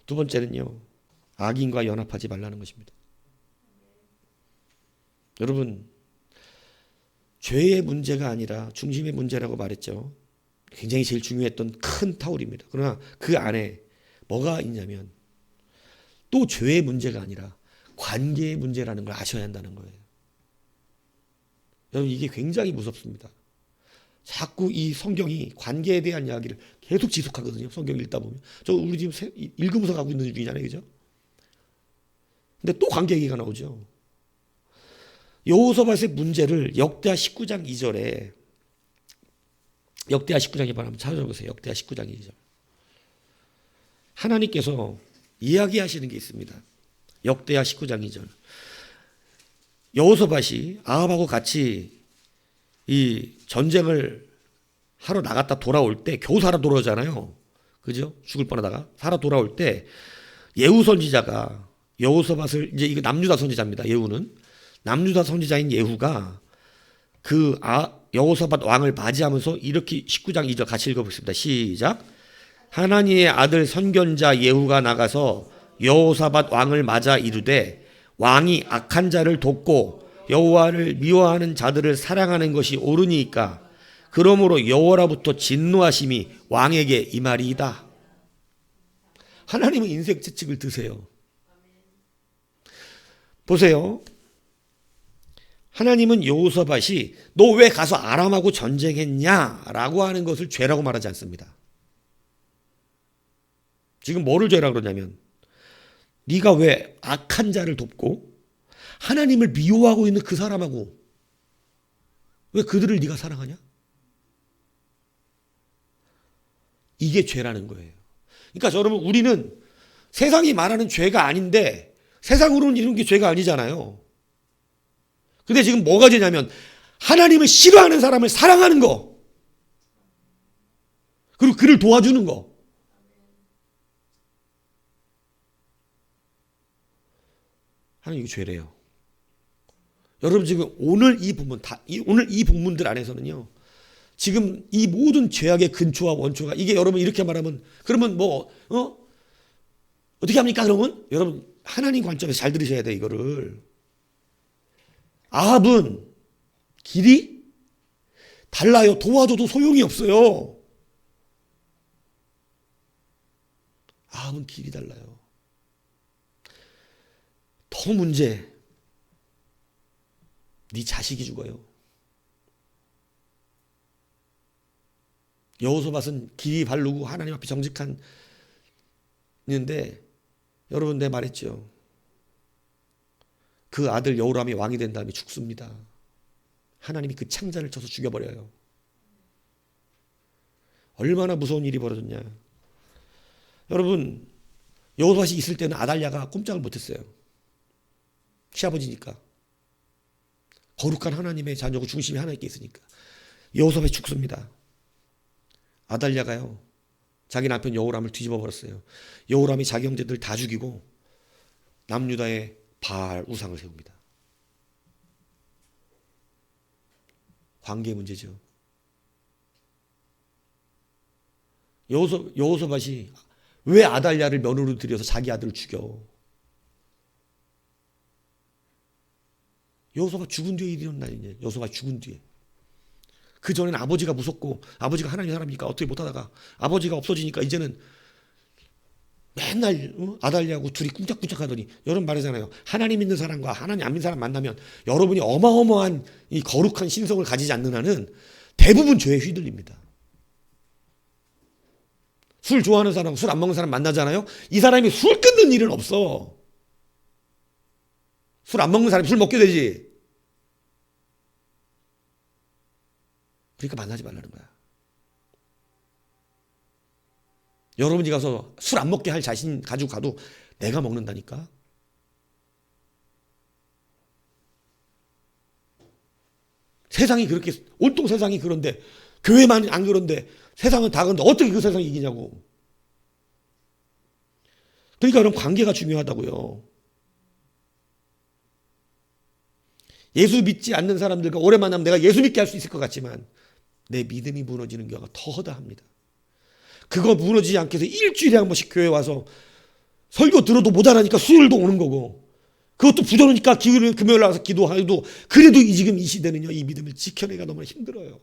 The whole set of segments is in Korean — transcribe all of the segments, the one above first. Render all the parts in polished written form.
두 번째는요, 악인과 연합하지 말라는 것입니다. 여러분, 죄의 문제가 아니라 중심의 문제라고 말했죠. 굉장히 제일 중요했던 큰 타울입니다. 그러나 그 안에 뭐가 있냐면 또 죄의 문제가 아니라 관계의 문제라는 걸 아셔야 한다는 거예요. 여러분, 이게 굉장히 무섭습니다. 자꾸 이 성경이 관계에 대한 이야기를 계속 지속하거든요. 성경 읽다 보면. 우리 지금 읽으면서 가고 있는 중이잖아요. 그죠? 근데 또 관계 얘기가 나오죠. 여호사밧의 문제를 역대하 19장 2절에, 역대하 19장 2절 한번 찾아보세요. 역대하 19장 2절. 하나님께서 이야기하시는 게 있습니다. 역대하 19장 2절. 여호사밧이 아합하고 같이 이 전쟁을 하러 나갔다 돌아올 때, 겨우 살아 돌아오잖아요. 그죠? 죽을 뻔하다가 살아 돌아올 때 예후 선지자가 여호사밧을, 이제 이거 남유다 선지자입니다. 예후는 남유다 선지자인 예후가 그 여호사밧 왕을 맞이하면서 이렇게 19장 2절 같이 읽어보겠습니다. 시작. 하나님의 아들 선견자 예후가 나가서 여호사밧 왕을 맞아 이르되 왕이 악한 자를 돕고 여호와를 미워하는 자들을 사랑하는 것이 옳으니까 그러므로 여호와로부터 진노하심이 왕에게 임하리이다. 하나님은 인생 채찍을 드세요. 보세요. 하나님은 여호사밧이 너 왜 가서 아람하고 전쟁했냐라고 하는 것을 죄라고 말하지 않습니다. 지금 뭐를 죄라고 그러냐면 네가 왜 악한 자를 돕고 하나님을 미워하고 있는 그 사람하고 왜 그들을 네가 사랑하냐? 이게 죄라는 거예요. 그러니까 여러분, 우리는 세상이 말하는 죄가 아닌데 세상으로는 이런 게 죄가 아니잖아요. 근데 지금 뭐가 죄냐면 하나님을 싫어하는 사람을 사랑하는 거, 그리고 그를 도와주는 거. 하나님, 이거 죄래요. 여러분, 지금 오늘 이 본문, 오늘 이 본문들 안에서는요, 지금 이 모든 죄악의 근초와 원초가, 이게 여러분 이렇게 말하면, 그러면 어떻게 합니까? 그러면 여러분, 하나님 관점에서 잘 들으셔야 돼, 이거를. 아합은 길이 달라요. 도와줘도 소용이 없어요. 아합은 길이 달라요. 더 문제, 네 자식이 죽어요. 여호사밧은 길이 바르고 하나님 앞에 정직한 있는데, 여러분, 내가 말했죠. 그 아들 여호람이 왕이 된 다음에 죽습니다. 하나님이 그 창자를 쳐서 죽여버려요. 얼마나 무서운 일이 벌어졌냐. 여러분, 여호사밧이 있을 때는 아달랴가 꼼짝을 못했어요. 시아버지니까. 거룩한 하나님의 자녀고 중심이 하나님께 있으니까. 여호사밧이 죽습니다. 아달랴가요, 자기 남편 여호람을 뒤집어 버렸어요. 여호람이 자기 형제들 다 죽이고 남유다의 바알 우상을 세웁니다. 관계 문제죠. 여호사밧이 왜 아달랴를 며느리로 들여서 자기 아들을 죽여? 여호사밧 죽은 뒤에 일이 일어난 일이에요. 여호사밧 죽은 뒤에. 그 전에는 아버지가 무섭고, 아버지가 하나님의 사람이니까 어떻게 못하다가 아버지가 없어지니까 이제는 맨날 아달랴하고 둘이 꿍짝꿍짝 하더니, 여러분 말하잖아요. 하나님 믿는 사람과 하나님 안 믿는 사람 만나면 여러분이 어마어마한 이 거룩한 신성을 가지지 않는 한은 대부분 죄에 휘둘립니다. 술 좋아하는 사람, 술 안 먹는 사람 만나잖아요. 이 사람이 술 끊는 일은 없어. 술 안 먹는 사람이 술 먹게 되지. 그러니까 만나지 말라는 거야. 여러분이 가서 술 안 먹게 할 자신 가지고 가도 내가 먹는다니까. 세상이 그렇게, 온통 세상이 그런데, 교회만 안 그런데 세상은 다 그런데 어떻게 그 세상이 이기냐고. 그러니까 여러분, 관계가 중요하다고요. 예수 믿지 않는 사람들과 오래 만나면 내가 예수 믿게 할 수 있을 것 같지만 내 믿음이 무너지는 경우가 더 허다합니다. 그거 무너지지 않게 해서 일주일에 한 번씩 교회 와서 설교 들어도 모자라니까 수요일도 오는 거고, 그것도 부족하니까 금요일 나가서 기도하도, 그래도 지금 이 시대는요, 이 믿음을 지켜내기가 너무 힘들어요.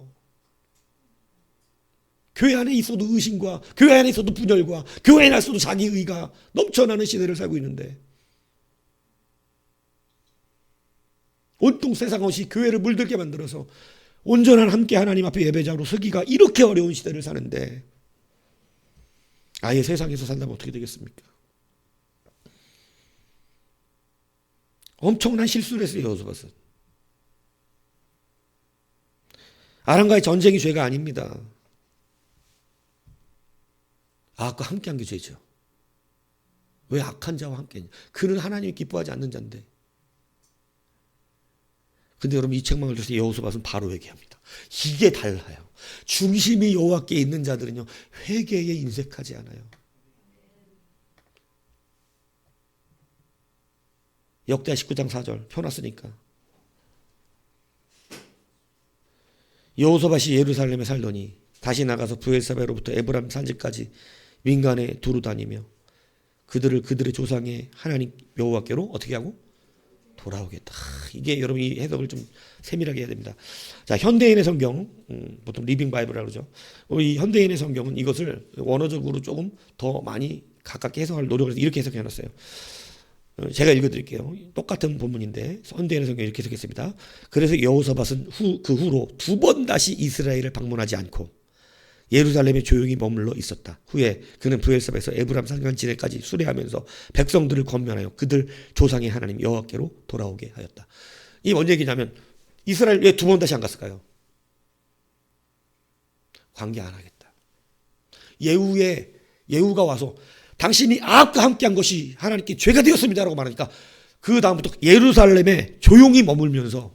교회 안에 있어도 의심과, 교회 안에 있어도 분열과, 교회 안에 있어도 자기의가 넘쳐나는 시대를 살고 있는데, 온통 세상 것이 교회를 물들게 만들어서 온전한 함께 하나님 앞에 예배자로 서기가 이렇게 어려운 시대를 사는데, 아예 세상에서 산다면 어떻게 되겠습니까? 엄청난 실수를 했어요, 여호사밧은. 아람과의 전쟁이 죄가 아닙니다. 아합과 함께한 게 죄죠. 왜 악한 자와 함께했냐? 그는 하나님이 기뻐하지 않는 자인데. 근데 여러분, 이 책망을 통해서 여호사밧은 바로 회개합니다. 이게 달라요. 중심이 여호와께 있는 자들은요, 회개에 인색하지 않아요. 역대하 19장 4절 펴놨으니까. 여호사밧이 예루살렘에 살더니 다시 나가서 브엘사베로부터 에브람 산지까지 민간에 두루 다니며 그들의 조상의 하나님 여호와께로 어떻게 하고? 돌아오겠다. 이게 여러분, 이 해석을 좀 세밀하게 해야 됩니다. 자, 현대인의 성경, 보통 리빙 바이블이라고 그러죠. 이 현대인의 성경은 이것을 원어적으로 조금 더 많이 가깝게 해석할 노력을 해서 이렇게 해석해 놨어요. 제가 읽어드릴게요. 똑같은 본문인데 현대인의 성경 이렇게 해석했습니다. 그래서 여호사밧은 그 후로 두 번 다시 이스라엘을 방문하지 않고 예루살렘에 조용히 머물러 있었다. 후에 그는 브엘사베에서 에브람 산간지대까지 수레하면서 백성들을 권면하여 그들 조상의 하나님 여호와께로 돌아오게 하였다. 이게 뭔 얘기냐면, 이스라엘 왜 두 번 다시 안 갔을까요? 관계 안 하겠다. 예후가 와서 당신이 아합과 함께한 것이 하나님께 죄가 되었습니다라고 말하니까 그 다음부터 예루살렘에 조용히 머물면서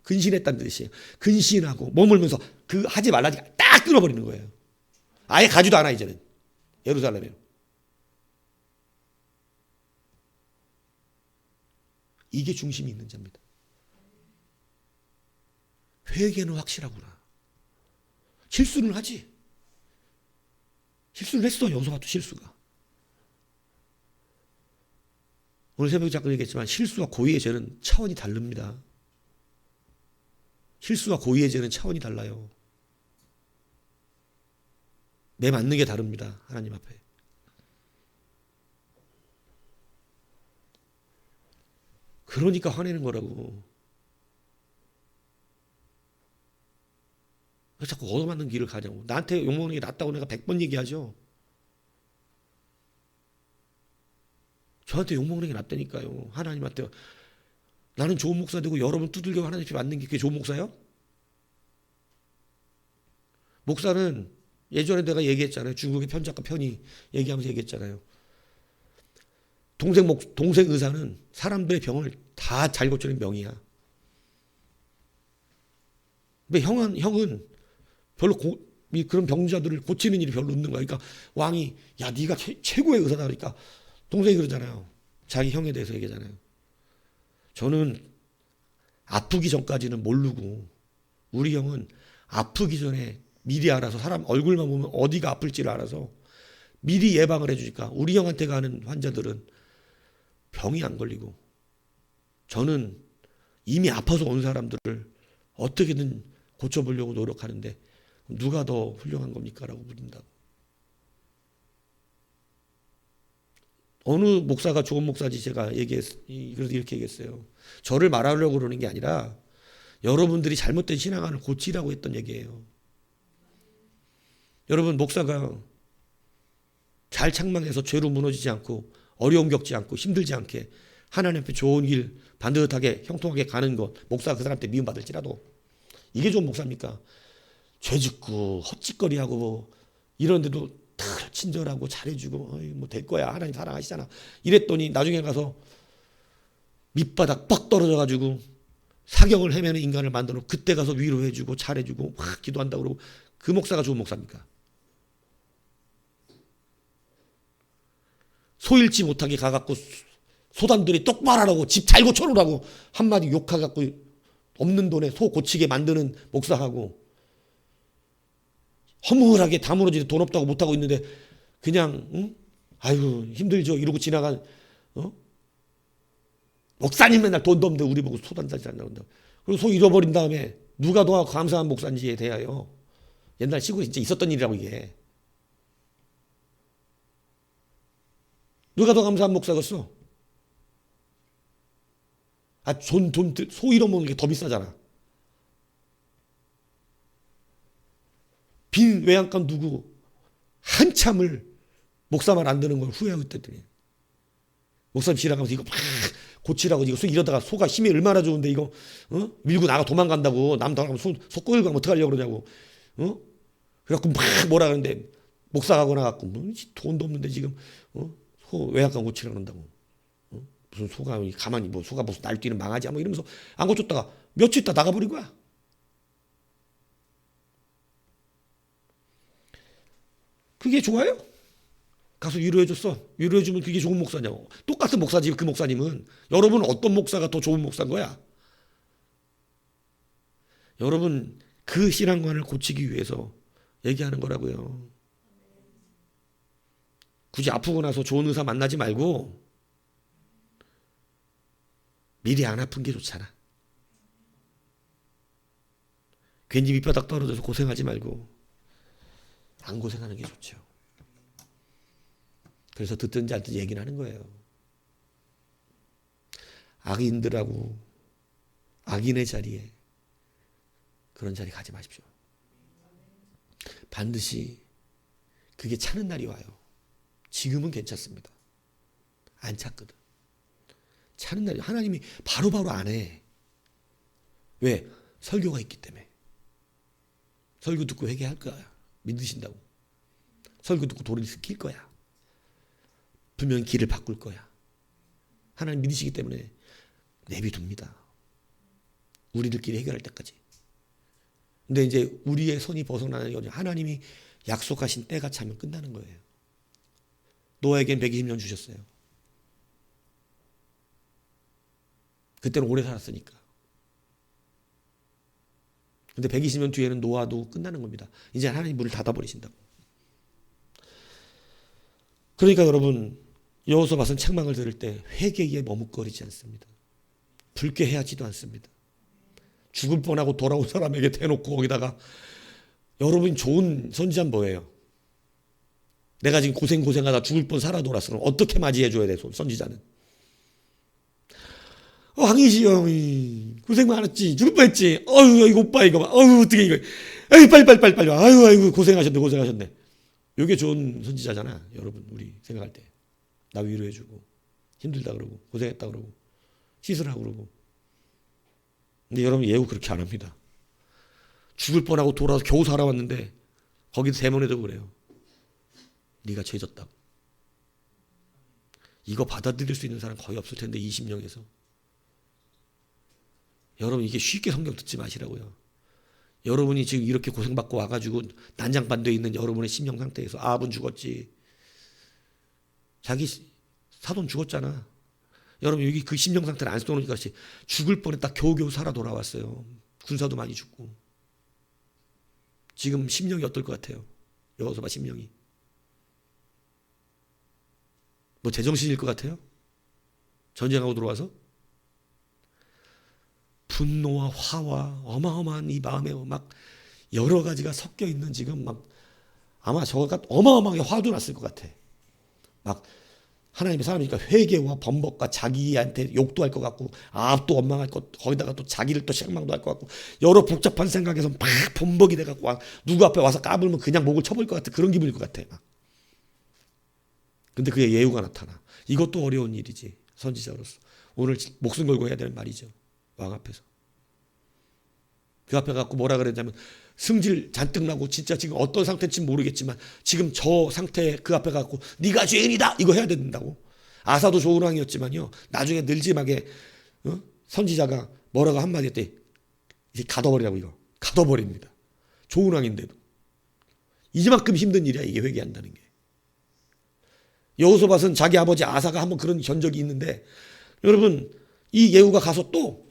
근신했다는 뜻이에요. 근신하고 머물면서 그 하지 말라니까 딱 끊어버리는 거예요. 아예 가지도 않아 이제는 예루살렘에. 이게 중심이 있는 자입니다. 회개는 확실하구나. 실수는 하지. 실수를 했어. 여호사밧도 실수가. 오늘 새벽에 잠깐 얘기했지만 실수와 고의의 죄는 차원이 다릅니다. 실수와 고의의 죄는 차원이 달라요. 내 맞는 게 다릅니다. 하나님 앞에. 그러니까 화내는 거라고. 왜 자꾸 얻어맞는 길을 가냐고. 나한테 욕먹는 게 낫다고 내가 100번 얘기하죠. 저한테 욕먹는 게 낫다니까요. 하나님한테. 나는 좋은 목사 되고 여러분 두들겨 하나님 앞에 맞는 게 그게 좋은 목사예요? 목사는 예전에 내가 얘기했잖아요. 중국의 편작가 편이 얘기하면서 얘기했잖아요. 동생 의사는 사람들의 병을 다 잘 고치는 명이야. 근데 형은 별로 그런 병자들을 고치는 일이 별로 없는 거야. 그러니까 왕이 야 네가 최고의 의사다 그러니까 동생이 그러잖아요. 자기 형에 대해서 얘기하잖아요. 저는 아프기 전까지는 모르고 우리 형은 아프기 전에 미리 알아서 사람 얼굴만 보면 어디가 아플지를 알아서 미리 예방을 해주니까 우리 형한테 가는 환자들은 병이 안 걸리고 저는 이미 아파서 온 사람들을 어떻게든 고쳐보려고 노력하는데 누가 더 훌륭한 겁니까? 라고 묻는다고. 어느 목사가 좋은 목사지 제가 그래서 이렇게 얘기했어요. 저를 말하려고 그러는 게 아니라 여러분들이 잘못된 신앙관을 고치라고 했던 얘기예요. 여러분 목사가 잘 책망해서 죄로 무너지지 않고 어려움 겪지 않고 힘들지 않게 하나님 앞에 좋은 길 반듯하게 형통하게 가는 것 목사가 그 사람한테 미움받을지라도 이게 좋은 목사입니까? 죄 짓고 헛짓거리하고 뭐 이런데도 다 친절하고 잘해주고 뭐 될 거야 하나님 사랑하시잖아 이랬더니 나중에 가서 밑바닥 뻑 떨어져가지고 사경을 헤매는 인간을 만들어 그때 가서 위로해주고 잘해주고 막 기도한다고 그러고 그 목사가 좋은 목사입니까? 소일지 못하게 가갖고 소단들이 똑바로 하라고 집 잘 고쳐놓으라고 한마디 욕해갖고 없는 돈에 소 고치게 만드는 목사하고 허물하게 다물어지게 돈 없다고 못하고 있는데 그냥 아이고 힘들죠 이러고 지나간 목사님 맨날 돈도 없는데 우리 보고 소단자지 안 나온다. 그리고 소 잃어버린 다음에 누가 더 감사한 목사인지에 대하여 옛날 시골에 진짜 있었던 일이라고 이게. 누가 더 감사한 목사겠어? 소 잃어먹는 게 더 비싸잖아. 빈 외양간 두고 한참을 목사 말 안 듣는 걸 후회하고 있더니 목사님 지나가면서 이거 막 고치라고 이거 소 이러다가 소가 힘이 얼마나 좋은데 이거 밀고 나가 도망간다고 남 도망가면 소 끌고 가면 어떡하려고 그러냐고 그래갖고 막 뭐라 그러는데 목사가 나갖고 뭐 돈도 없는데 지금 소 외양간 고치라 그런다고 무슨 소가 가만히 뭐 소가 무슨 날뛰는 망하지 뭐 이러면서 안 고쳤다가 며칠 있다 나가버린 거야. 그게 좋아요? 가서 위로해줬어. 위로해주면 그게 좋은 목사냐고. 똑같은 목사지 그 목사님은. 여러분은 어떤 목사가 더 좋은 목사인 거야? 여러분 그 신앙관을 고치기 위해서 얘기하는 거라고요. 굳이 아프고 나서 좋은 의사 만나지 말고 미리 안 아픈 게 좋잖아. 괜히 밑바닥 떨어져서 고생하지 말고 안 고생하는 게 좋죠. 그래서 듣든지 안 듣든지 얘기를 하는 거예요. 악인들하고 악인의 자리에 그런 자리 가지 마십시오. 반드시 그게 차는 날이 와요. 지금은 괜찮습니다. 안 찼거든. 차는 날이 하나님이 바로바로 안 해. 왜? 설교가 있기 때문에. 설교 듣고 회개할 거야. 믿으신다고. 설교 듣고 도를 지킬 거야. 분명히 길을 바꿀 거야. 하나님 믿으시기 때문에 내비둡니다. 우리들끼리 해결할 때까지. 근데 이제 우리의 손이 벗어나는 게 하나님이 약속하신 때가 차면 끝나는 거예요. 노아에겐 120년 주셨어요. 그때는 오래 살았으니까. 근데 120년 뒤에는 노아도 끝나는 겁니다. 이제 하나님 문을 닫아버리신다고. 그러니까 여러분 여호수아는 책망을 들을 때 회개에 머뭇거리지 않습니다. 불쾌해하지도 않습니다. 죽을 뻔하고 돌아온 사람에게 대놓고 거기다가 여러분 좋은 선지자는 뭐예요? 내가 지금 고생하다 죽을 뻔 살아 돌았으면 어떻게 맞이해줘야 돼 선지자는? 왕이시여 고생 많았지 죽을 뻔했지 어휴 이거 오빠 이거 봐 어휴 어떻게 이거 에이 빨리 아유 아이고 고생하셨네. 이게 좋은 선지자잖아 여러분. 우리 생각할 때 나 위로해주고 힘들다 그러고 고생했다 그러고 씻으라고 그러고. 근데 여러분 예후 그렇게 안 합니다. 죽을 뻔하고 돌아서 겨우 살아왔는데 거기서 대문에도 그래요. 네가 죄졌다고. 이거 받아들일 수 있는 사람 거의 없을 텐데 20명에서. 여러분 이게 쉽게 성경 듣지 마시라고요. 여러분이 지금 이렇게 고생받고 와가지고 난장반도에 있는 여러분의 심령 상태에서 아합은 죽었지. 자기 사돈 죽었잖아. 여러분 여기 그 심령 상태를 안 쏘는 것이 죽을 뻔했다 겨우겨우 살아 돌아왔어요. 군사도 많이 죽고. 지금 심령이 어떨 것 같아요? 여호수아 심령이. 뭐 제정신일 것 같아요? 전쟁하고 들어와서? 분노와 화와 어마어마한 이 마음에 막 여러 가지가 섞여 있는 지금 막 아마 저가 어마어마하게 화도 났을 것 같아. 막 하나님의 사람이니까 회개와 범벅과 자기한테 욕도 할 것 같고 아합도 원망할 것 거기다가 또 자기를 또 실망도 할 것 같고 여러 복잡한 생각에서 막 범벅이 돼갖고 누구 앞에 와서 까불면 그냥 목을 쳐버릴 것 같아. 그런 기분일 것 같아. 막. 근데 그의 예후가 나타나. 이것도 어려운 일이지. 선지자로서 오늘 목숨 걸고 해야 되는 말이죠. 왕 앞에서. 그 앞에 갖고 뭐라 그랬냐면 승질 잔뜩 나고 진짜 지금 어떤 상태인지 모르겠지만 지금 저 상태에 그 앞에 갖고 네가 죄인이다 이거 해야 된다고. 아사도 좋은 왕이었지만요 나중에 늘짐하게 선지자가 뭐라고 한마디 했대. 이제 가둬버리라고. 이거 가둬버립니다. 좋은 왕인데도 이만큼 힘든 일이야 이게 회개한다는 게. 여호수아는 자기 아버지 아사가 한번 그런 전적이 있는데 여러분 이 예후가 가서 또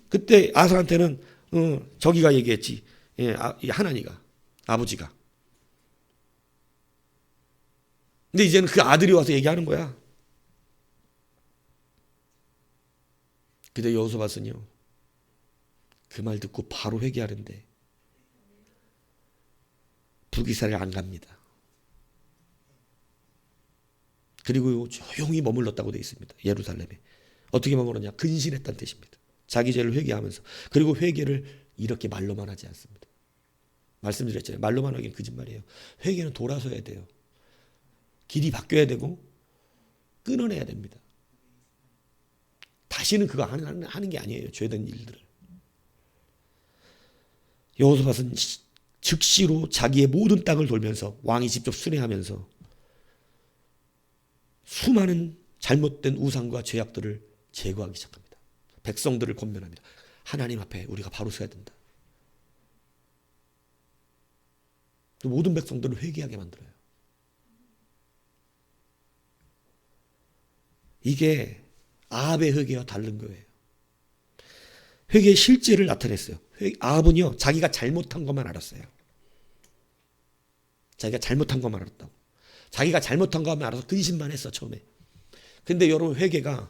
그때 아사한테는 저기가 얘기했지. 예, 하나니가 아버지가 근데 이제는 그 아들이 와서 얘기하는 거야. 근데 여호사밧은요, 그 말 듣고 바로 회개하는데 북이스라엘 안 갑니다. 그리고 조용히 머물렀다고 되어 있습니다. 예루살렘에. 어떻게 머물렀냐? 근신했다는 뜻입니다. 자기 죄를 회개하면서. 그리고 회개를 이렇게 말로만 하지 않습니다. 말씀드렸잖아요. 말로만 하기는 거짓말이에요. 회개는 돌아서야 돼요. 길이 바뀌어야 되고 끊어내야 됩니다. 다시는 그거 하는 게 아니에요. 죄된 일들을. 여호사밧은 즉시로 자기의 모든 땅을 돌면서, 왕이 직접 순회하면서 수많은 잘못된 우상과 죄악들을 제거하기 시작합니다. 백성들을 권면합니다. 하나님 앞에 우리가 바로 서야 된다. 모든 백성들을 회개하게 만들어요. 이게 아합의 회개와 다른 거예요. 회개의 실제를 나타냈어요. 아합은요, 자기가 잘못한 것만 알았어요. 자기가 잘못한 것만 알았다고. 자기가 잘못한 것만 알아서 근심만 했어, 처음에. 근데 여러분, 회개가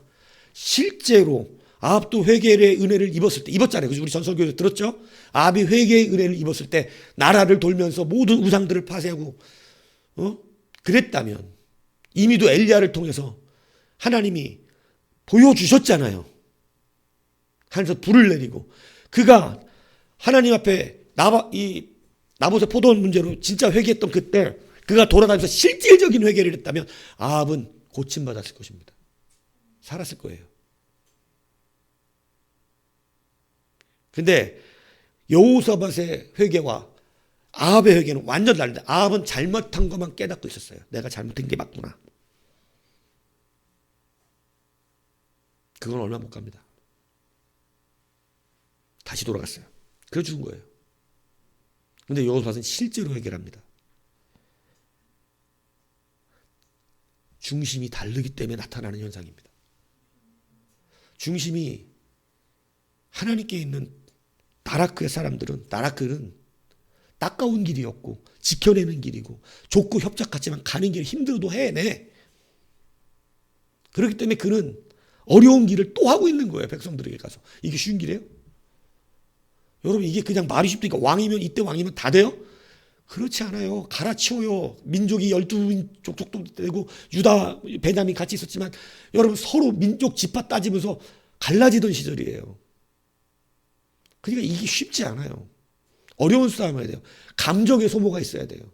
실제로 아합도 회개의 은혜를 입었을 때, 입었잖아요. 그죠? 우리 전설교에서 들었죠? 아합이 회개의 은혜를 입었을 때 나라를 돌면서 모든 우상들을 파쇄하고 그랬다면 이미도 엘리야를 통해서 하나님이 보여주셨잖아요. 하늘에서 불을 내리고 그가 하나님 앞에 나봇의 포도원 문제로 진짜 회개했던 그때 그가 돌아다니면서 실질적인 회개를 했다면 아합은 고침받았을 것입니다. 살았을 거예요. 근데 여호사밧의 회개와 아합의 회개는 완전 다른데, 아합은 잘못한 것만 깨닫고 있었어요. 내가 잘못한 게 맞구나. 그건 얼마 못 갑니다. 다시 돌아갔어요. 그래 죽은 거예요. 근데 여호사밧은 실제로 회개를 합니다. 중심이 다르기 때문에 나타나는 현상입니다. 중심이 하나님께 있는 나라크의 사람들은, 나라크는 따가운 길이었고 지켜내는 길이고 좁고 협착하지만 가는 길이 힘들어도 해내. 그렇기 때문에 그는 어려운 길을 또 하고 있는 거예요. 백성들에게 가서. 이게 쉬운 길이에요? 여러분, 이게 그냥 말이 쉽다니까 왕이면, 이때 왕이면 다 돼요? 그렇지 않아요. 갈아치워요. 민족이 12민족 족도 되고 유다, 베냐민 같이 있었지만 여러분, 서로 민족 지파 따지면서 갈라지던 시절이에요. 그러니까 이게 쉽지 않아요. 어려운 싸움을 해야 돼요. 감정의 소모가 있어야 돼요.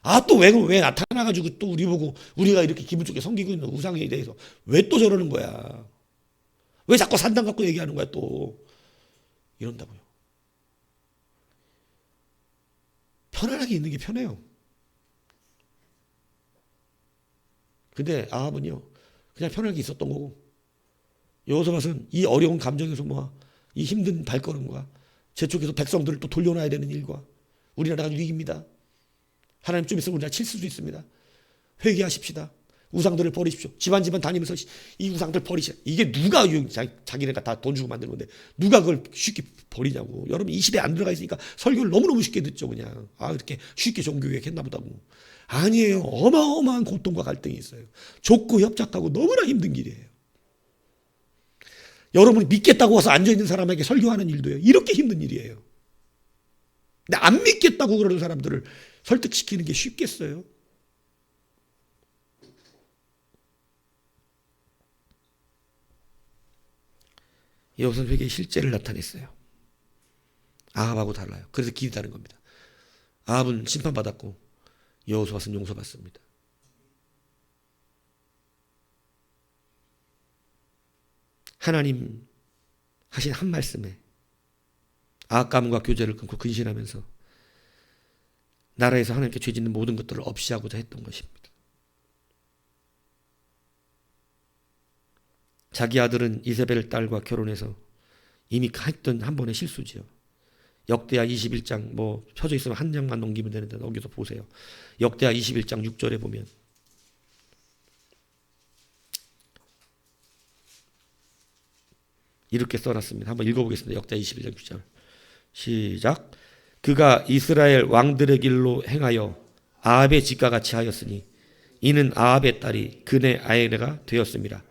아, 또 왜 나타나가지고 또 우리 보고 우리가 이렇게 기분 좋게 섬기고 있는 우상에 대해서 왜 또 저러는 거야? 왜 자꾸 산당 갖고 얘기하는 거야 또? 이런다고요. 편안하게 있는 게 편해요. 근데 아합은요, 그냥 편하게 있었던 거고, 여호사밧은 이 어려운 감정의 소모와 이 힘든 발걸음과 저쪽에서 백성들을 또 돌려놔야 되는 일과 우리나라가 위기입니다. 하나님 좀 있으면 우리나라 칠 수도 있습니다. 회개하십시다. 우상들을 버리십시오. 집안 다니면서 이 우상들 버리시라. 이게 누가 자기네가 다 돈 주고 만든 건데 누가 그걸 쉽게 버리냐고. 여러분, 이 시대에 안 들어가 있으니까 설교를 너무너무 쉽게 듣죠. 그냥 이렇게 쉽게 종교개혁 했나 보다고. 아니에요. 어마어마한 고통과 갈등이 있어요. 좁고 협착하고 너무나 힘든 길이에요. 여러분이 믿겠다고 와서 앉아있는 사람에게 설교하는 일도요, 이렇게 힘든 일이에요. 근데 안 믿겠다고 그러는 사람들을 설득시키는 게 쉽겠어요? 여호사밧은 회개의 실제를 나타냈어요. 아합하고 달라요. 그래서 길이 다른 겁니다. 아합은 심판받았고 여호사밧은 용서받습니다. 하나님 하신 한 말씀에 아합 가문과 교제를 끊고 근신하면서 나라에서 하나님께 죄 짓는 모든 것들을 없이 하고자 했던 것입니다. 자기 아들은 이세벨 딸과 결혼해서 이미 했던 한 번의 실수지요. 역대하 21장 펴져 있으면 한 장만 넘기면 되는데 여기서 보세요. 역대하 21장 6절에 보면 이렇게 써놨습니다. 한번 읽어보겠습니다. 역대하 21장 6절 시작. 그가 이스라엘 왕들의 길로 행하여 아합의 집과 같이 하였으니 이는 아합의 딸이 그네 아내가 되었습니다.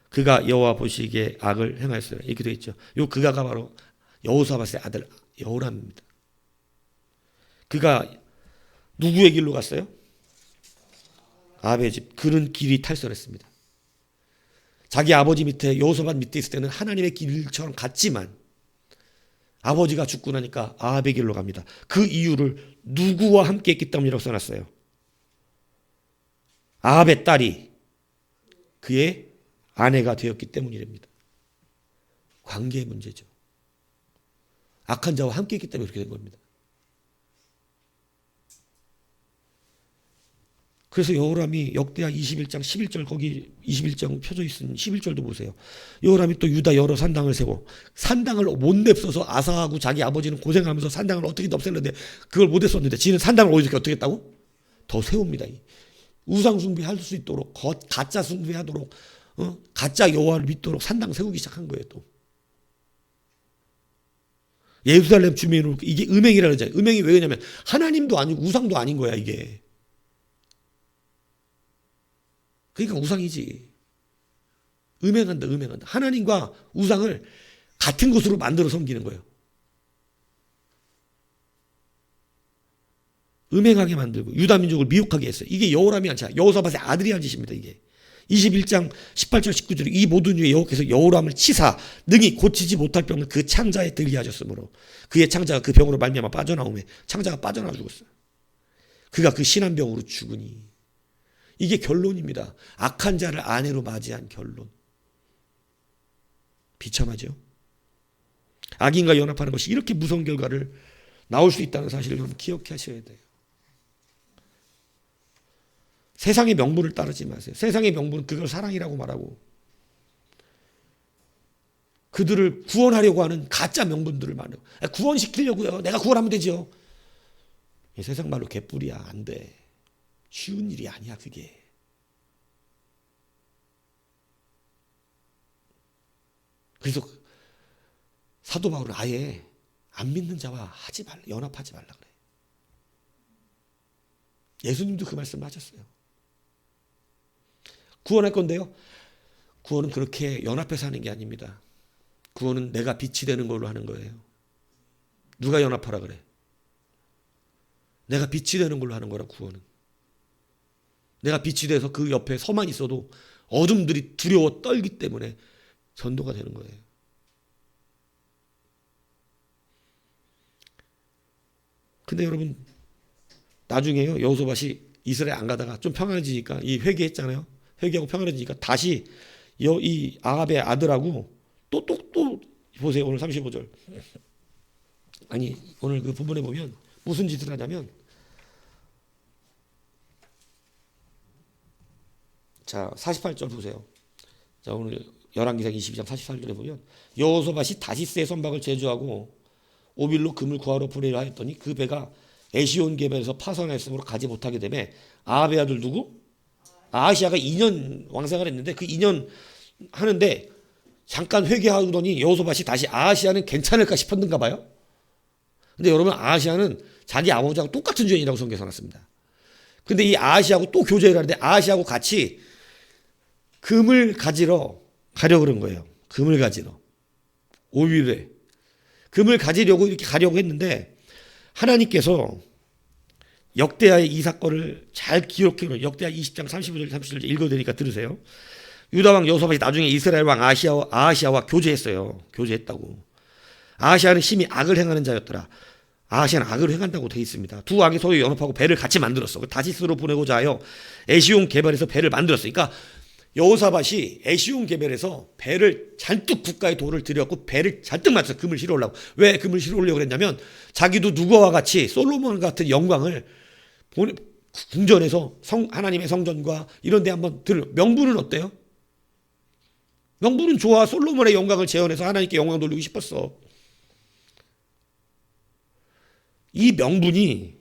그가 여호와 보시기에 악을 행하였으나. 이렇게 되어 있죠. 요 그가가 바로 여호사밧의 아들 여호람입니다. 그가 누구의 길로 갔어요? 아합의 집. 그는 길이 탈선했습니다. 자기 아버지 밑에 여호사밧 밑에 있을 때는 하나님의 길처럼 갔지만 아버지가 죽고 나니까 아합의 길로 갑니다. 그 이유를 누구와 함께 했기 때문이라고 써놨어요. 아합의 딸이 그의 아내가 되었기 때문이랍니다. 관계의 문제죠. 악한 자와 함께 했기 때문에 그렇게 된 겁니다. 그래서 여호람이 역대하 21장 11절 거기 21장 펴져 있은 11절도 보세요. 여호람이 또 유다 여러 산당을 세워 산당을 못 냅서서 아사하고 자기 아버지는 고생하면서 산당을 어떻게든 없앴는데 그걸 못 했었는데 지는 산당을 어떻게 했다고? 더 세웁니다. 우상 숭배할 수 있도록 가짜 숭배하도록 가짜 여호와를 믿도록 산당 세우기 시작한 거예요. 또 예루살렘 주민으로 이게 음행이라는 거잖아요. 음행이 왜 그러냐면 하나님도 아니고 우상도 아닌 거야 이게. 그러니까 우상이지. 음행한다. 하나님과 우상을 같은 것으로 만들어 섬기는 거예요. 음행하게 만들고 유다 민족을 미혹하게 했어요. 이게 여호람이 한 짓이야. 여호사밧의 아들이 한 짓입니다. 이게 21장 18절 19절에 이 모든 일에 여호와께서 여호람을 치사 능히 고치지 못할 병을 그 창자에 들게 하셨으므로 그의 창자가 그 병으로 말미암아 빠져나오매 창자가 빠져나와 죽었어요. 그가 그 신한병으로 죽으니. 이게 결론입니다. 악한 자를 아내로 맞이한 결론. 비참하죠. 악인과 연합하는 것이 이렇게 무서운 결과를 나올 수 있다는 사실을 여러분 기억하셔야 돼요. 세상의 명분을 따르지 마세요. 세상의 명분은 그걸 사랑이라고 말하고 그들을 구원하려고 하는 가짜 명분들을 말해요. 구원시키려고요. 내가 구원하면 되죠. 세상 말로 개뿔이야. 안 돼. 쉬운 일이 아니야 그게. 그래서 사도 바울은 아예 안 믿는 자와 하지 말라, 연합하지 말라 그래. 예수님도 그 말씀을 하셨어요. 구원할 건데요. 구원은 그렇게 연합해서 하는 게 아닙니다. 구원은 내가 빛이 되는 걸로 하는 거예요. 누가 연합하라 그래? 내가 빛이 되는 걸로 하는 거라 구원은. 내가 빛이 돼서 그 옆에 서만 있어도 어둠들이 두려워 떨기 때문에 전도가 되는 거예요. 근데 여러분 나중에요 여호사밧이 이스라엘 안 가다가 좀 평안해지니까 이 회개했잖아요. 회개하고 평안해지니까 다시 이 아합의 아들하고 또 보세요. 오늘 35절. 아니 오늘 그 부분에 보면 무슨 짓을 하냐면 자 48절 보세요. 자 오늘 열왕기상 22장 44절에 보면 여호사밧이 다시스의 선박을 제주하고 오빌로 금을 구하러 보내려 하였더니 그 배가 에시온 개발에서 파선했으므로 가지 못하게 되매 아합의 아들 누구? 아하시아가 2년 왕생을 했는데 그 2년 하는데 잠깐 회개하더니 여호사밧이 다시 아하시아는 괜찮을까 싶었는가 봐요. 근데 여러분 아하시아는 자기 아버지하고 똑같은 죄인이라고 성경에 놨습니다. 근데 이 아하시아하고 또 교제를 하는데 아하시아하고 같이 금을 가지러 가려고 그런 거예요. 금을 가지러. 오빌에. 금을 가지려고 이렇게 가려고 했는데 하나님께서 역대하의 이 사건을 잘 기록해놓은 역대하 20장 35절 37절 읽어드리니까 들으세요. 유다왕 여호사밧이 나중에 이스라엘 왕 아하시아와 교제했어요. 교제했다고. 아하시아는 심히 악을 행하는 자였더라. 아하시아는 악을 행한다고 되어 있습니다. 두 왕이 서로 연합하고 배를 같이 만들었어. 다시스로 보내고자 하여 에시온 개발에서 배를 만들었어. 그러니까 여호사밧이 에시온 개발에서 배를 잔뜩 국가의 돈을 들여갖고 배를 잔뜩 만들었어. 금을 실어오려고. 왜 금을 실어오려고 그랬냐면 자기도 누구와 같이 솔로몬 같은 영광을 궁전에서 하나님의 성전과 이런 데 한번 명분은 어때요? 명분은 좋아. 솔로몬의 영광을 재현해서 하나님께 영광 돌리고 싶었어. 이 명분이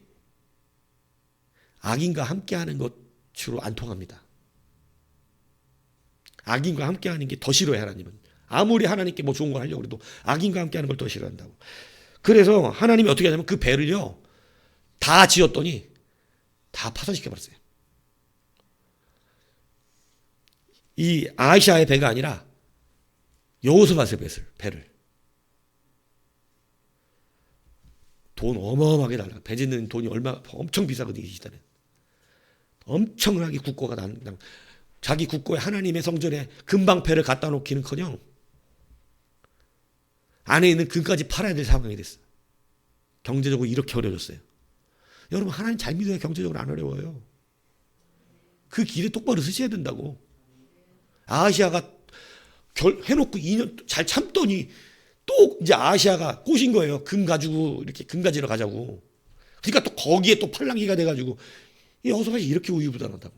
악인과 함께하는 것으로 안 통합니다. 악인과 함께하는 게 더 싫어요. 하나님은. 아무리 하나님께 뭐 좋은 걸 하려고 해도 악인과 함께하는 걸 더 싫어한다고. 그래서 하나님이 어떻게 하냐면 그 배를요 다 지었더니 다 파산시켜버렸어요. 이 아시아의 배가 아니라 여호사밧의 배를. 돈 어마어마하게 달라. 배 짓는 돈이 엄청 비싸거든요. 이 시대는. 엄청나게 국고가 난 자기 국고에 하나님의 성전에 금방패를 갖다 놓기는커녕 안에 있는 금까지 팔아야 될 상황이 됐어요. 경제적으로 이렇게 어려졌어요. 여러분 하나님 잘 믿어야 경제적으로 안 어려워요. 그 길에 똑바로 서셔야 된다고. 아시아가 해놓고 2년 잘 참더니 또 이제 아시아가 꼬신 거예요. 금 가지고 이렇게 금 가지러 가자고. 그러니까 또 거기에 또 팔랑귀가 돼가지고 여호사밧이 이렇게 우유부단하다고.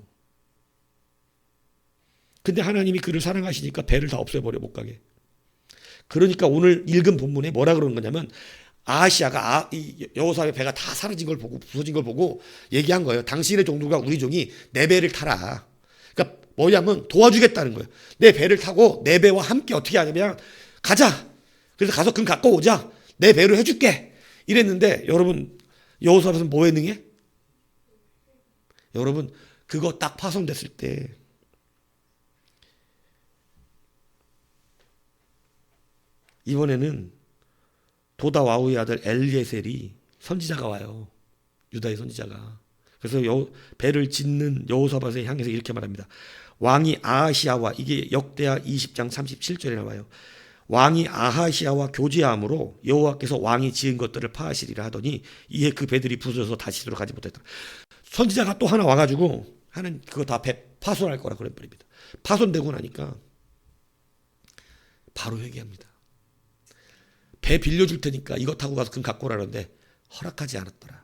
근데 하나님이 그를 사랑하시니까 배를 다 없애버려 못 가게. 그러니까 오늘 읽은 본문에 뭐라 그러는 거냐면 아시아가 여호사밧의 배가 다 사라진 걸 보고 부서진 걸 보고 얘기한 거예요. 당신의 종들과 우리 종이 내 배를 타라. 그러니까 뭐냐면 도와주겠다는 거예요. 내 배를 타고 내 배와 함께 어떻게 하냐면 가자. 그래서 가서 금 갖고 오자. 내 배로 해줄게. 이랬는데 여러분 여호사밧은 뭐에 능해? 여러분 그거 딱 파손됐을 때 이번에는 도다와우의 아들 엘리에셀이 선지자가 와요. 유다의 선지자가. 그래서 배를 짓는 여호사밧을 향해서 이렇게 말합니다. 왕이 아하시아와 이게 역대하 20장 37절에 나와요. 왕이 아하시아와 교제함으로 여호와께서 왕이 지은 것들을 파하시리라 하더니 이에 그 배들이 부서져서 다시 들어가지 못했다. 선지자가 또 하나 와가지고 하는 그거 다 배 파손할 거라 그래버립니다. 파손되고 나니까 바로 회개합니다. 배 빌려줄 테니까 이거 타고 가서 금 갖고 오라는데 허락하지 않았더라.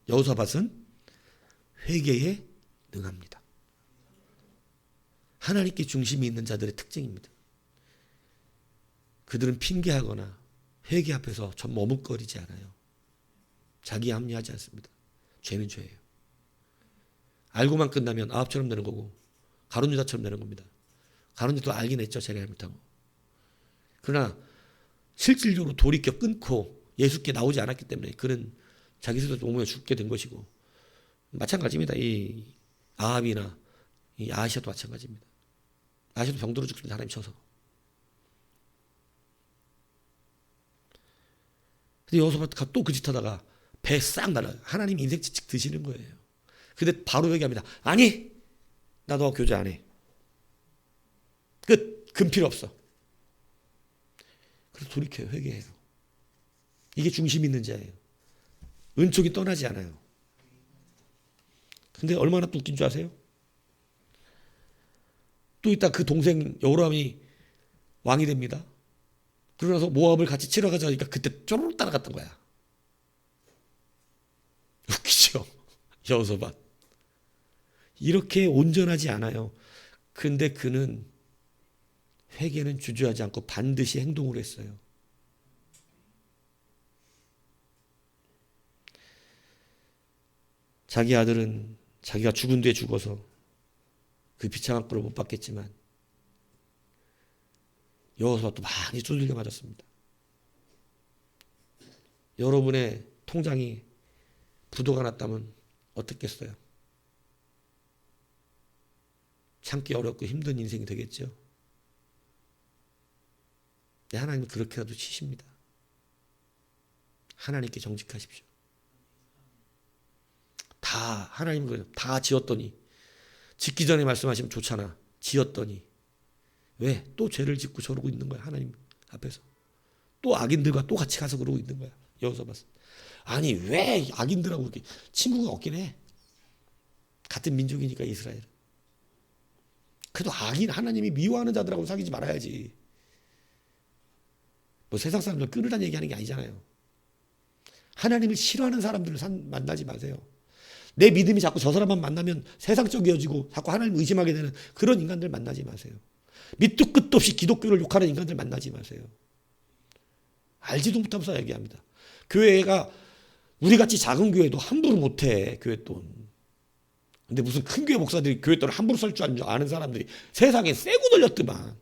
여호사밧은 회개에 능합니다. 하나님께 중심이 있는 자들의 특징입니다. 그들은 핑계하거나 회개 앞에서 전 머뭇거리지 않아요. 자기 합리하지 않습니다. 죄는 죄예요. 알고만 끝나면 아합처럼 되는 거고 가룟 유다처럼 되는 겁니다. 가룟 유다도 알긴 했죠. 제가 잘못하고. 그러나 실질적으로 돌이켜 끊고 예수께 나오지 않았기 때문에 그는 자기 스스로 오면 죽게 된 것이고 마찬가지입니다. 이 아합이나 이 아하시아도 마찬가지입니다. 아하시아도 병들어 죽습니다. 하나님 쳐서. 근데 여호사밧가 또 그 짓 하다가 배 싹 날아요. 하나님 인생 지칙 드시는 거예요. 근데 바로 얘기합니다. 아니 나 너와 교제 안 해. 끝. 금 필요 없어. 그래서 돌이켜요. 회개해요. 이게 중심 있는 자예요. 은총이 떠나지 않아요. 근데 얼마나 또 웃긴 줄 아세요? 또 이따 그 동생 여호람이 왕이 됩니다. 그러고 나서 모압을 같이 치러 가자니까 그때 쪼르륵 따라갔던 거야. 웃기죠? 여호사밧. 이렇게 온전하지 않아요. 근데 그는 회개는 주저하지 않고 반드시 행동을 했어요. 자기 아들은 자기가 죽은 뒤에 죽어서 그 비참한 꼴을 못 받겠지만 여호사밧도 많이 두들겨 맞았습니다. 여러분의 통장이 부도가 났다면 어떻겠어요? 참기 어렵고 힘든 인생이 되겠죠. 네, 하나님은 그렇게라도 치십니다. 하나님께 정직하십시오. 하나님은 다 지었더니 짓기 전에 말씀하시면 좋잖아. 지었더니 왜 또 죄를 짓고 저러고 있는 거야. 하나님 앞에서 또 악인들과 또 같이 가서 그러고 있는 거야. 여호사밧은 아니 왜 악인들하고 이렇게 친구가 없긴 해. 같은 민족이니까 이스라엘. 그래도 악인 하나님이 미워하는 자들하고 사귀지 말아야지. 뭐 세상 사람들 끊으라는 얘기하는 게 아니잖아요. 하나님을 싫어하는 사람들을 만나지 마세요. 내 믿음이 자꾸 저 사람만 만나면 세상적이어지고 자꾸 하나님을 의심하게 되는 그런 인간들 만나지 마세요. 밑도 끝도 없이 기독교를 욕하는 인간들 만나지 마세요. 알지도 못하면서 얘기합니다. 교회가 우리같이 작은 교회도 함부로 못해. 교회 돈. 근데 무슨 큰 교회 목사들이 교회 돈을 함부로 쓸 줄 아는 사람들이 세상에 쎄고 돌렸더만.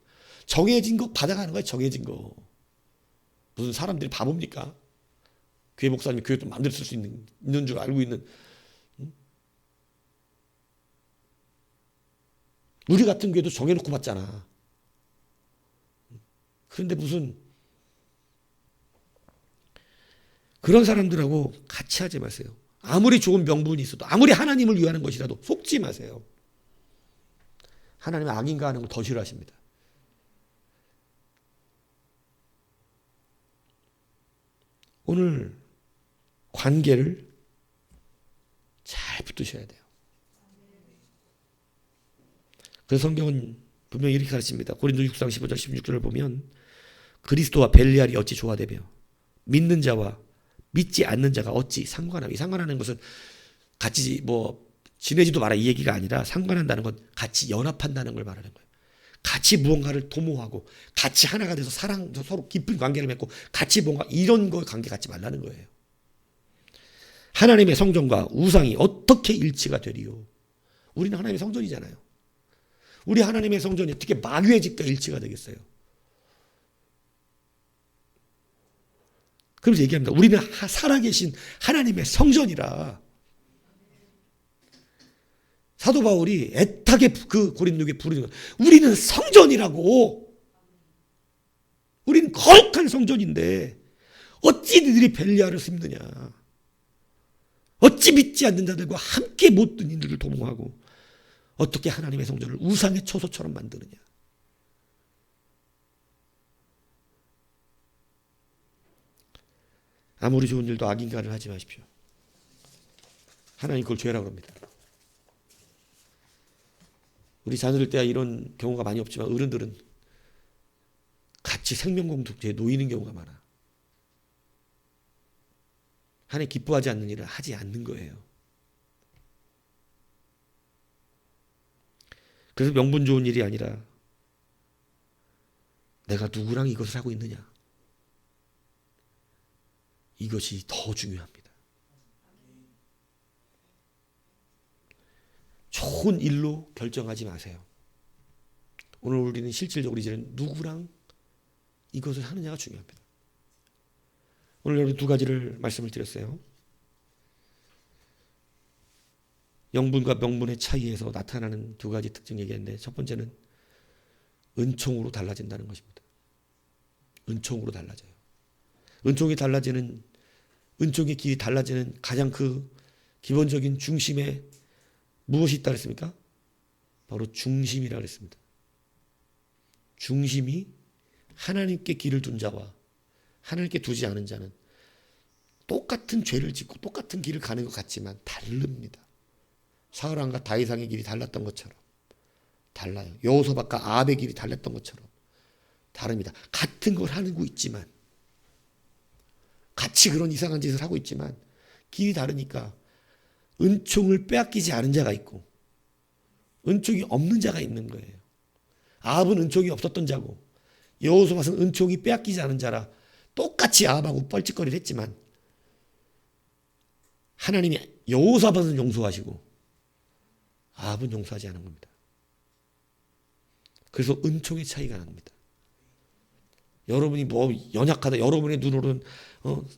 정해진 거 받아가는 거야. 정해진 거. 무슨 사람들이 바보입니까? 교회 목사님이 교회 돈 마음대로 쓸 수 있는 줄 알고 있는. 우리 같은 교회도 정해놓고 받잖아. 그런데 무슨 그런 사람들하고 같이 하지 마세요. 아무리 좋은 명분이 있어도, 아무리 하나님을 위하는 것이라도 속지 마세요. 하나님은 악인가 하는 걸 더 싫어하십니다. 오늘 관계를 잘 붙드셔야 돼요. 그래서 성경은 분명히 이렇게 가르칩니다. 고린도 6장 15절 16절을 보면 그리스도와 벨리알이 어찌 조화되며 믿는 자와 믿지 않는 자가 어찌 상관하며, 상관하는 것은 같이 뭐 지내지도 마라 이 얘기가 아니라 상관한다는 건 같이 연합한다는 걸 말하는 거예요. 같이 무언가를 도모하고 같이 하나가 돼서 사랑, 서로 깊은 관계를 맺고 같이 뭔가 이런 거 관계 갖지 말라는 거예요. 하나님의 성전과 우상이 어떻게 일치가 되리요? 우리는 하나님의 성전이잖아요. 우리 하나님의 성전이 어떻게 마귀의 집과 일치가 되겠어요? 그래서 얘기합니다. 우리는 살아계신 하나님의 성전이라. 사도 바울이 애타게 그 고린도 교회에 부르는 거예요. 우리는 성전이라고. 우리는 거룩한 성전인데 어찌 너희들이 벨리알을 심느냐. 어찌 믿지 않는 자들과 함께 못된 이들을 도모하고 어떻게 하나님의 성전을 우상의 초소처럼 만드느냐. 아무리 좋은 일도 악인간을 하지 마십시오. 하나님 그걸 죄라고 합니다. 우리 자녀들 때야 이런 경우가 많이 없지만 어른들은 같이 생명공동체에 놓이는 경우가 많아. 하나님 기뻐하지 않는 일을 하지 않는 거예요. 그래서 명분 좋은 일이 아니라 내가 누구랑 이것을 하고 있느냐. 이것이 더 중요합니다. 좋은 일로 결정하지 마세요. 오늘 우리는 실질적으로 이제는 누구랑 이것을 하느냐가 중요합니다. 오늘 여러분 두 가지를 말씀을 드렸어요. 영분과 명분의 차이에서 나타나는 두 가지 특징 얘기했는데, 첫 번째는 은총으로 달라진다는 것입니다. 은총으로 달라져요. 은총이 달라지는, 은총의 길이 달라지는 가장 그 기본적인 중심에 무엇이 있다 그랬습니까? 바로 중심이라 그랬습니다. 중심이 하나님께 길을 둔 자와 하나님께 두지 않은 자는 똑같은 죄를 짓고 똑같은 길을 가는 것 같지만 다릅니다. 사울왕과 다윗왕의 길이 달랐던 것처럼 달라요. 여호사밧과 아합의 길이 달랐던 것처럼 다릅니다. 같은 걸 하고 있지만, 같이 그런 이상한 짓을 하고 있지만 길이 다르니까 은총을 빼앗기지 않은 자가 있고 은총이 없는 자가 있는 거예요. 아합은 은총이 없었던 자고 여호사밧은 은총이 빼앗기지 않은 자라 똑같이 아합하고 뻘짓거리를 했지만 하나님이 여호사밧은 용서하시고 아합은 용서하지 않은 겁니다. 그래서 은총의 차이가 납니다. 여러분이 뭐 연약하다, 여러분의 눈으로는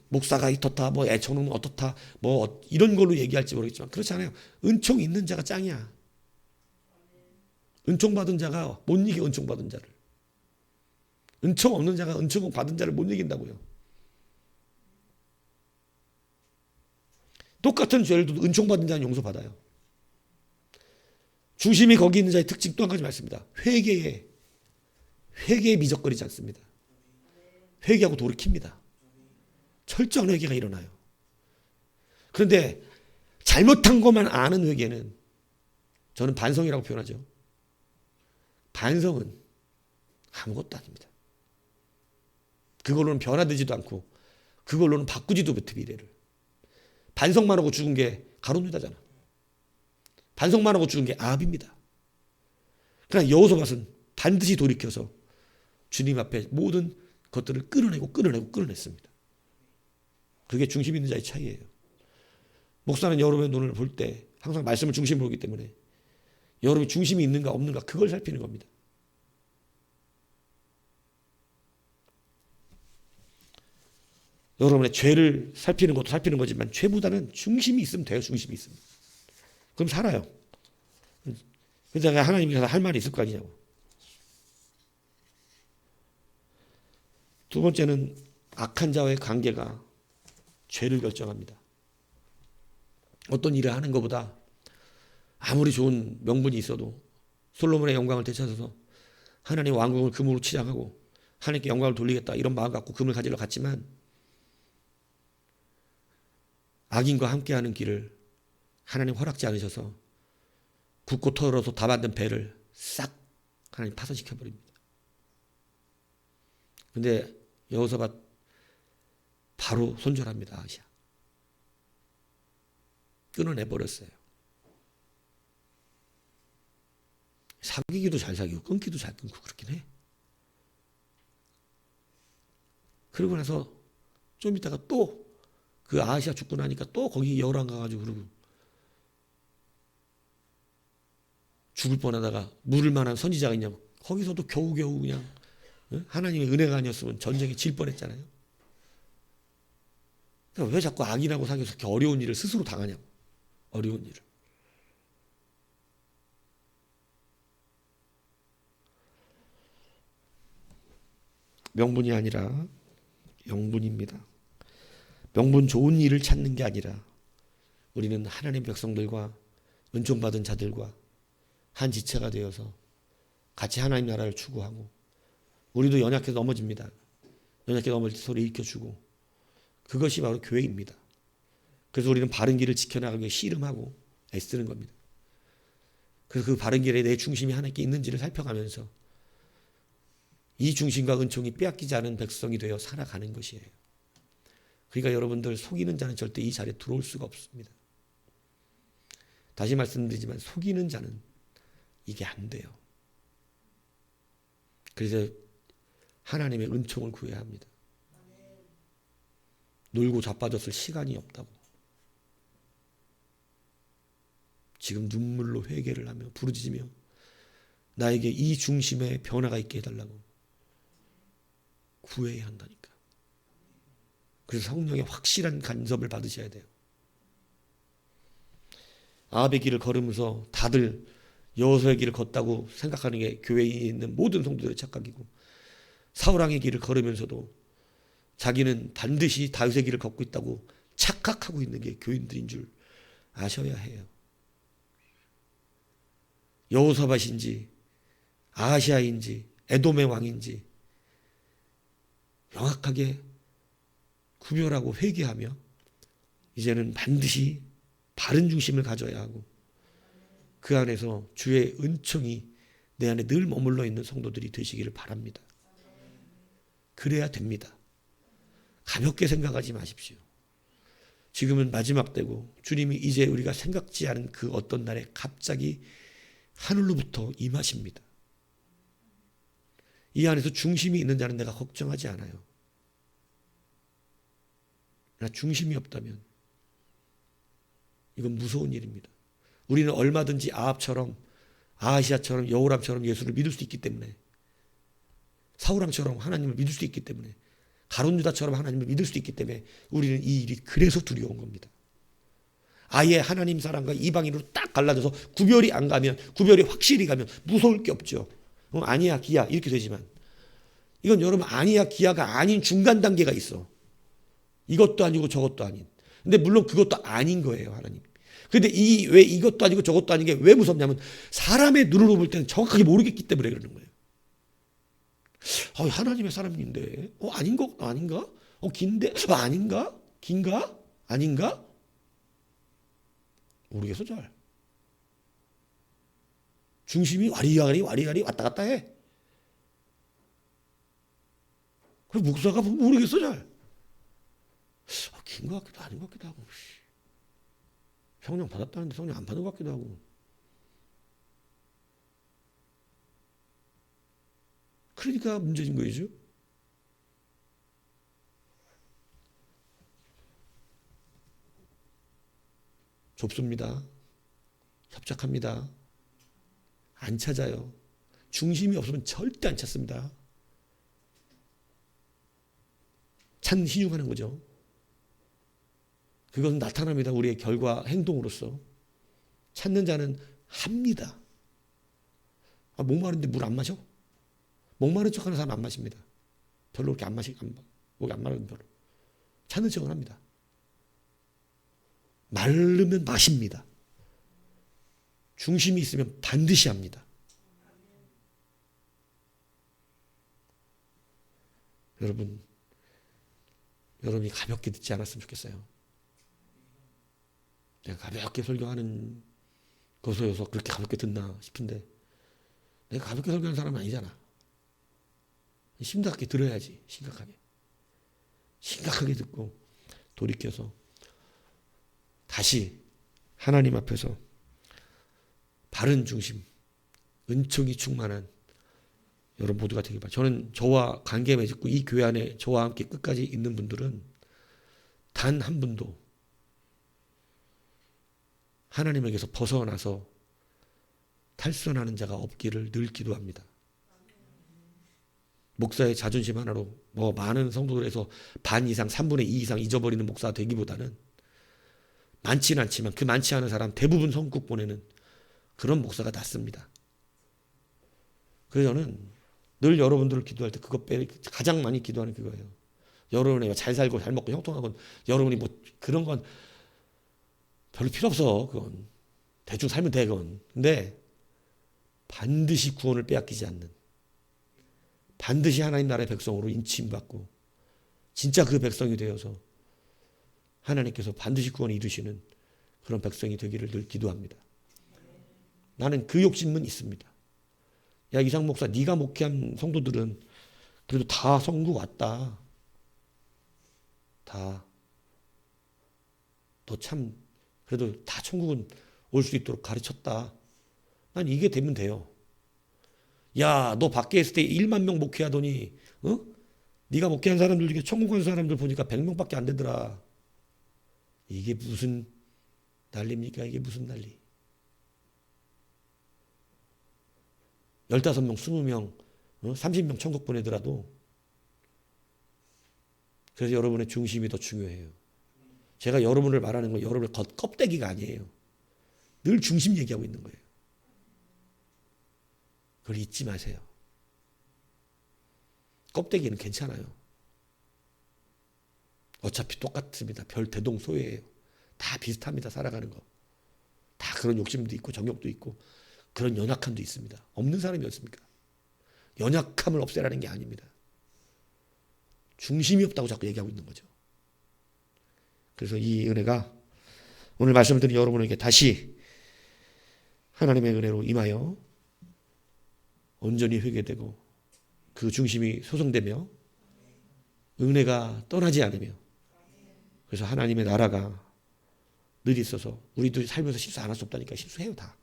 목사가 이렇다, 뭐 애청은 어떻다, 뭐 이런 걸로 얘기할지 모르겠지만 그렇지 않아요. 은총 있는 자가 짱이야. 은총 받은 자가 못 이겨. 은총 받은 자를. 은총 없는 자가 은총 받은 자를 못 이긴다고요. 똑같은 죄를 도 은총 받은 자는 용서받아요. 중심이 거기 있는 자의 특징 또 한 가지 말씀입니다. 회개에 미적거리지 않습니다. 회개하고 돌이킵니다. 철저한 회개가 일어나요. 그런데 잘못한 것만 아는 회개는 저는 반성이라고 표현하죠. 반성은 아무것도 아닙니다. 그걸로는 변화되지도 않고 그걸로는 바꾸지도 못해 미래를. 반성만 하고 죽은 게 가룟 유다잖아. 반성만 하고 죽은 게 아합입니다. 그러나 여호사밧은 반드시 돌이켜서 주님 앞에 모든 것들을 끌어냈습니다. 그게 중심 있는 자의 차이예요. 목사는 여러분의 눈을 볼 때 항상 말씀을 중심으로 보기 때문에 여러분이 중심이 있는가 없는가 그걸 살피는 겁니다. 여러분의 죄를 살피는 것도 살피는 거지만 죄보다는 중심이 있으면 돼요. 중심이 있으면. 그럼 살아요. 그러니까 하나님께서 할 말이 있을 거 아니냐고. 두 번째는 악한 자와의 관계가 죄를 결정합니다. 어떤 일을 하는 것보다 아무리 좋은 명분이 있어도 솔로몬의 영광을 되찾아서 하나님 왕궁을 금으로 치장하고 하나님께 영광을 돌리겠다 이런 마음 갖고 금을 가지러 갔지만 악인과 함께하는 길을 하나님 허락지 않으셔서 굳고 털어서 다 만든 배를 싹 하나님 파손시켜버립니다. 근데 여호사밧 바로 손절합니다. 아시아 끊어내버렸어요. 사귀기도 잘 사귀고 끊기도 잘 끊고 그렇긴 해. 그러고 나서 좀 있다가 또 그 아하시아 죽고 나니까 또 거기 여호람 가가지고 그러고 죽을 뻔하다가 물을 만한 선지자가 있냐고 거기서도 겨우겨우 그냥 하나님의 은혜가 아니었으면 전쟁에 질 뻔했잖아요. 그러니까 왜 자꾸 악인하고 사귀어서 이렇게 어려운 일을 스스로 당하냐고. 어려운 일을. 명분이 아니라 영분입니다. 명분 좋은 일을 찾는 게 아니라 우리는 하나님 백성들과 은총받은 자들과 한 지체가 되어서 같이 하나님 나라를 추구하고 우리도 연약해서 넘어집니다. 연약해 넘어질 때 서로 일으켜주고 그것이 바로 교회입니다. 그래서 우리는 바른 길을 지켜나가기 위해 씨름하고 애쓰는 겁니다. 그래서 그 바른 길에 내 중심이 하나님께 있는지를 살펴가면서 이 중심과 은총이 빼앗기지 않은 백성이 되어 살아가는 것이에요. 그러니까 여러분들 속이는 자는 절대 이 자리에 들어올 수가 없습니다. 다시 말씀드리지만 속이는 자는 이게 안 돼요. 그래서 하나님의 은총을 구해야 합니다. 놀고 자빠졌을 시간이 없다고. 지금 눈물로 회개를 하며 부르짖으며 나에게 이 중심에 변화가 있게 해달라고 구해야 한다니까. 그래서 성령의 확실한 간섭을 받으셔야 돼요. 아합의 길을 걸으면서 다들 여호수아의 길을 걷다고 생각하는 게 교회에 있는 모든 성도들의 착각이고 사울왕의 길을 걸으면서도 자기는 반드시 다윗의 길을 걷고 있다고 착각하고 있는 게 교인들인 줄 아셔야 해요. 여호사밧인지 아하시아인지 에돔의 왕인지 명확하게 구별하고 회개하며 이제는 반드시 바른 중심을 가져야 하고 그 안에서 주의 은총이 내 안에 늘 머물러 있는 성도들이 되시기를 바랍니다. 그래야 됩니다. 가볍게 생각하지 마십시오. 지금은 마지막 때고 주님이 이제 우리가 생각지 않은 그 어떤 날에 갑자기 하늘로부터 임하십니다. 이 안에서 중심이 있는 자는 내가 걱정하지 않아요. 그러나 중심이 없다면 이건 무서운 일입니다. 우리는 얼마든지 아합처럼 아하시아처럼 여호람처럼 예수를 믿을 수 있기 때문에 사울왕처럼 하나님을 믿을 수 있기 때문에 가룟유다처럼 하나님을 믿을 수 있기 때문에 우리는 이 일이 그래서 두려운 겁니다. 아예 하나님 사람과 이방인으로 딱 갈라져서 구별이 안 가면 구별이 확실히 가면 무서울 게 없죠. 아니야 기야 이렇게 되지만 이건 여러분 아니야 기야가 아닌 중간 단계가 있어. 이것도 아니고 저것도 아닌. 근데 물론 그것도 아닌 거예요 하나님. 근데 왜 이것도 아니고 저것도 아닌 게 왜 무섭냐면 사람의 눈으로 볼 때는 정확하게 모르겠기 때문에 그러는 거예요. 하나님의 사람인데 아닌 거 아닌가? 긴데 아닌가? 긴가? 아닌가? 모르겠어 잘. 중심이 와리가리 왔다 갔다 해. 그래서 목사가 모르겠어 잘. 긴 것 같기도 아닌 것 같기도 하고. 성령 받았다는데 성령 안 받은 것 같기도 하고. 그러니까 문제인 거죠. 좁습니다. 협착합니다. 안 찾아요. 중심이 없으면 절대 안 찾습니다. 찾는 신용하는 거죠. 그것은 나타납니다. 우리의 결과 행동으로서. 찾는 자는 합니다. 목마른데 물 안 마셔? 목마른 척하는 사람 안 마십니다. 별로 그렇게 목이 안 마르면 별로. 찾는 척은 합니다. 마르면 마십니다. 중심이 있으면 반드시 합니다. 여러분이 가볍게 듣지 않았으면 좋겠어요. 내가 가볍게 설교하는 것이어서 그렇게 가볍게 듣나 싶은데 내가 가볍게 설교하는 사람은 아니잖아. 심각하게 들어야지. 심각하게 듣고 돌이켜서 다시 하나님 앞에서 바른 중심, 은총이 충만한 여러분 모두가 되길 바랍니다. 저는 저와 관계 맺고 이 교회 안에 저와 함께 끝까지 있는 분들은 단 한 분도 하나님에게서 벗어나서 탈선하는 자가 없기를 늘 기도합니다. 목사의 자존심 하나로 많은 성도들에서 반 이상, 3분의 2 이상 잊어버리는 목사가 되기보다는 많지는 않지만 그 많지 않은 사람 대부분 성국 보내는 그런 목사가 낫습니다. 그래서 저는 늘 여러분들을 기도할 때 가장 많이 기도하는 그거예요. 여러분이 잘 살고 잘 먹고 형통하고 여러분이 그런 건 별로 필요 없어. 그건 대충 살면 돼. 그건. 근데 반드시 구원을 빼앗기지 않는, 반드시 하나님 나라의 백성으로 인침받고 진짜 그 백성이 되어서 하나님께서 반드시 구원을 이루시는 그런 백성이 되기를 늘 기도합니다. 나는 그 욕심은 있습니다. 야, 이상 목사, 네가 목회한 성도들은 그래도 다 천국 왔다. 다. 너 참 그래도 다 천국은 올 수 있도록 가르쳤다. 난 이게 되면 돼요. 야, 너 밖에 있을 때 1만 명 목회하더니 네가 목회한 사람들 중에 천국 간 사람들 보니까 100명밖에 안 되더라. 이게 무슨 난리입니까? 이게 무슨 난리. 15명, 20명, 30명 천국 보내더라도 그래서 여러분의 중심이 더 중요해요. 제가 여러분을 말하는 건 여러분의 껍데기가 아니에요. 늘 중심 얘기하고 있는 거예요. 그걸 잊지 마세요. 껍데기는 괜찮아요. 어차피 똑같습니다. 별 대동소이예요. 다 비슷합니다. 살아가는 거. 다 그런 욕심도 있고 정욕도 있고 그런 연약함도 있습니다. 없는 사람이 없습니까? 연약함을 없애라는 게 아닙니다. 중심이 없다고 자꾸 얘기하고 있는 거죠. 그래서 이 은혜가 오늘 말씀을 드린 여러분에게 다시 하나님의 은혜로 임하여 온전히 회개되고 그 중심이 소성되며 은혜가 떠나지 않으며 그래서 하나님의 나라가 늘 있어서 우리도 살면서 실수 안 할 수 없다니까 실수해요 다.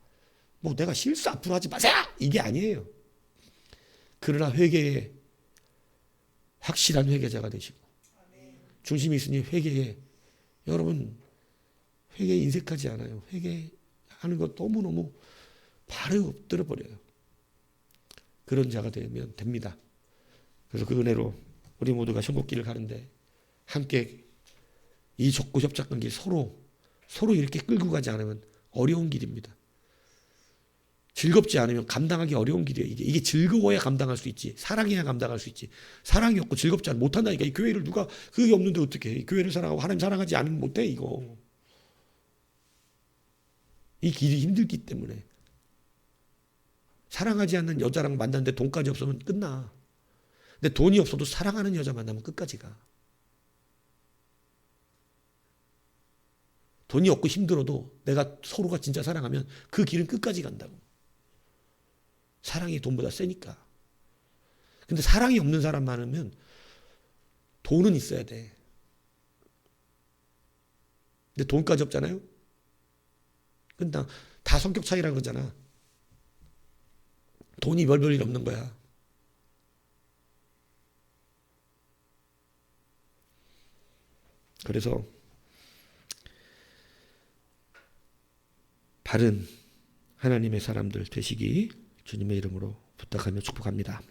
내가 실수 앞으로 하지 마세요 이게 아니에요. 그러나 회개에 확실한 회개자가 되시고 중심이 있으니 회개에 여러분 회개에 인색하지 않아요. 회개하는 거 너무너무 바로 엎드려 버려요. 그런 자가 되면 됩니다. 그래서 그 은혜로 우리 모두가 천국길을 가는데 함께 이 좁고 협착한 길 서로 이렇게 끌고 가지 않으면 어려운 길입니다. 즐겁지 않으면 감당하기 어려운 길이에요. 이게 즐거워야 감당할 수 있지. 사랑해야 감당할 수 있지. 사랑이 없고 즐겁지 않으면 못한다니까. 이 교회를 누가 그게 없는데 어떻게 해. 이 교회를 사랑하고 하나님 사랑하지 않으면 못해 이거. 이 길이 힘들기 때문에. 사랑하지 않는 여자랑 만났는데 돈까지 없으면 끝나. 근데 돈이 없어도 사랑하는 여자 만나면 끝까지 가. 돈이 없고 힘들어도 내가 서로가 진짜 사랑하면 그 길은 끝까지 간다고. 사랑이 돈보다 세니까. 근데 사랑이 없는 사람 많으면 돈은 있어야 돼. 근데 돈까지 없잖아요? 근데 다 성격 차이라 그러잖아. 돈이 별 일 없는 거야. 그래서 바른 하나님의 사람들 되시기 주님의 이름으로 부탁하며 축복합니다.